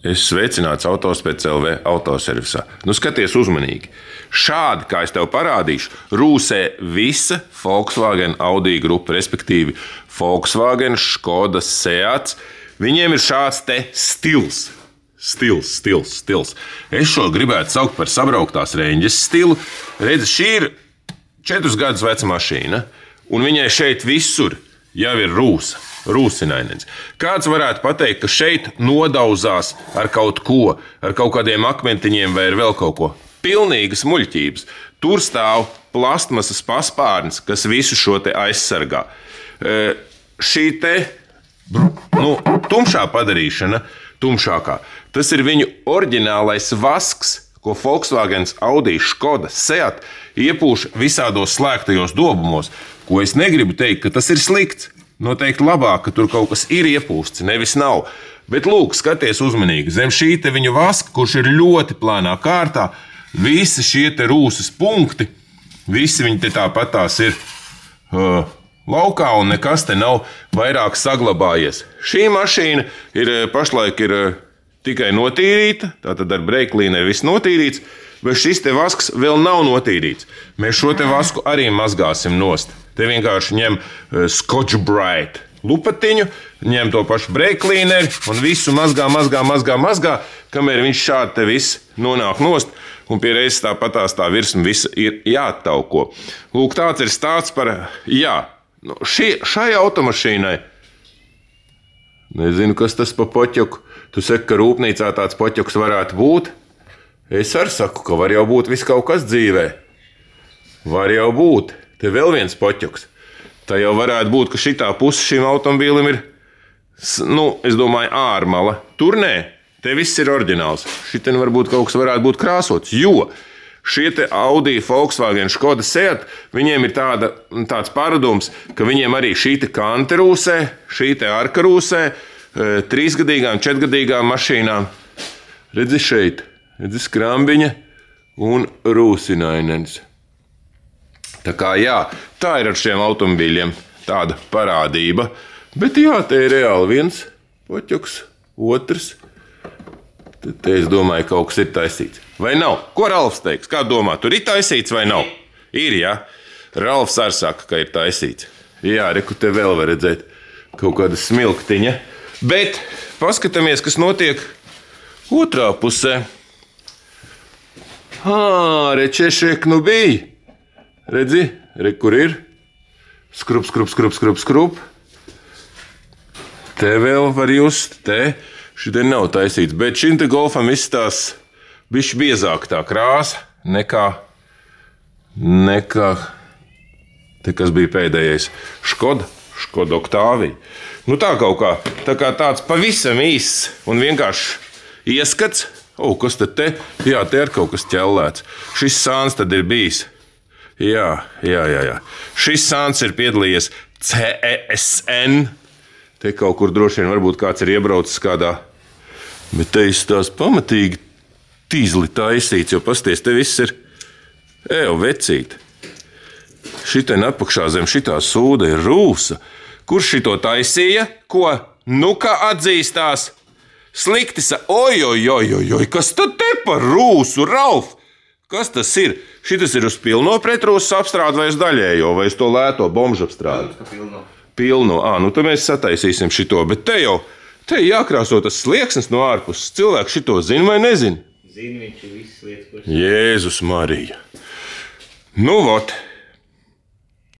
Es sveicināts Autospēc LV autoservisā. Nu, skaties uzmanīgi. Šādi, kā es tev parādīšu, rūsē visa Volkswagen Audi grupa, respektīvi Volkswagen, Škoda, Seats. Viņiem ir šāds te stils. Stils. Es šo gribētu saukt par sabrauktās reņģes stilu. Redzi, šī ir 4 gadus veca mašīna, un viņai šeit visur jau ir rūsinainens. Kāds varētu pateikt, ka šeit nodauzās ar kaut ko, ar kaut kādiem akmentiņiem vai ar vēl kaut ko? Pilnīgas muļķības. Tur stāv plastmasas paspārnis, kas visu šo te aizsargā. Šī te tumšā padarīšana, tumšākā, tas ir viņu oriģinālais vasks, ko Volkswagen, Audi, Škoda, Seat iepūš visādos slēgtajos dobumos, ko es negribu teikt, ka tas ir slikts. Noteikti labāk, ka tur kaut kas ir iepūsts, nevis nav. Bet lūk, skaties uzmanīgi, zem šī te viņu vaska, kurš ir ļoti plānā kārtā, visi šie te rūsas punkti, visi viņi te tāpatās ir laukā un nekas te nav vairāk saglabājies. Šī mašīna pašlaik ir tikai notīrīta, tātad ar breiklīnē viss notīrīts, bet šis te vasks vēl nav notīrīts. Mēs šo te vasku arī mazgāsim nost. Te vienkārši ņem Scotch Brite lupatiņu, ņem to pašu breiklīneri un visu mazgā, kamēr viņš šādi te viss nonāk nost, un pie reizes tāpatās tā virsma visa ir jāattauko. Lūk, tāds ir stāsts par, šai automašīnai. Nezinu, kas tas pa poķoku. Tu saki, ka rūpnīcā tāds poķoks varētu būt. Es arī saku, ka var jau būt viss kaut kas dzīvē. Var jau būt. Te vēl viens poķoks. Tā jau varētu būt, ka šitā puse šim automobīlim ir, es domāju, ārmala. Tur nē, te viss ir oriģināls. Šitien varbūt kaut kas varētu būt krāsots, jo šie te Audi, Volkswagen, Škoda, Seat, viņiem ir tāds paradums, ka viņiem arī šī te kante rūsē, šī te arka rūsē, 3-gadīgām, 4-gadīgām mašīnām. Redzi šeit, redzi skrambiņa un rūsinainens. Tā kā tā ir ar šiem automobīļiem tāda parādība. Bet te ir reāli viens poķoks, otrs. Tad te es domāju, kaut kas ir taisīts. Vai nav? Ko Ralfs teiks? Kā domā, tur ir taisīts vai nav? Ir, Ralfs arī saka, ka ir taisīts. Reku te vēl var redzēt kaut kāda smilktiņa. Bet paskatāmies, kas notiek otrā pusē. Rečešek nu bija. Redzi, kur ir? Skrup. Te vēl var just, šitie nav taisīts, bet šim te Golfam izstās bišķi biezāk tā krāsa nekā te, kas bija pēdējais. Škoda Octavia. Tā kaut kā, tāds pavisam īss un vienkārši ieskats. Kas tad te? Te ir kaut kas ķellēts. Šis sāns tad ir bijis. Jā. Šis sāns ir piedalījies CESN. Te kaut kur droši vien varbūt kāds ir iebraucis kādā. Bet te izstās pamatīgi tīzli taisīts, jo pasties, te viss ir vecīt. Šitien apakšā zem šitā sūda ir rūsa. Kurš šito taisīja? Ko? Kā atzīstās? Slikti oj, kas tad te par rūsu, Ralf? Kas tas ir? Šitas ir uz pilno pretrūsas apstrādi vai uz daļējo, vai uz to lēto bomžu apstrādi? Pilno. Tad mēs sataisīsim šito, bet te jākrāso tas slieksnis no ārpuses. Cilvēks šito zina vai nezina? Zina, viņš ir visas lietas. Jēzus Marija. Vot.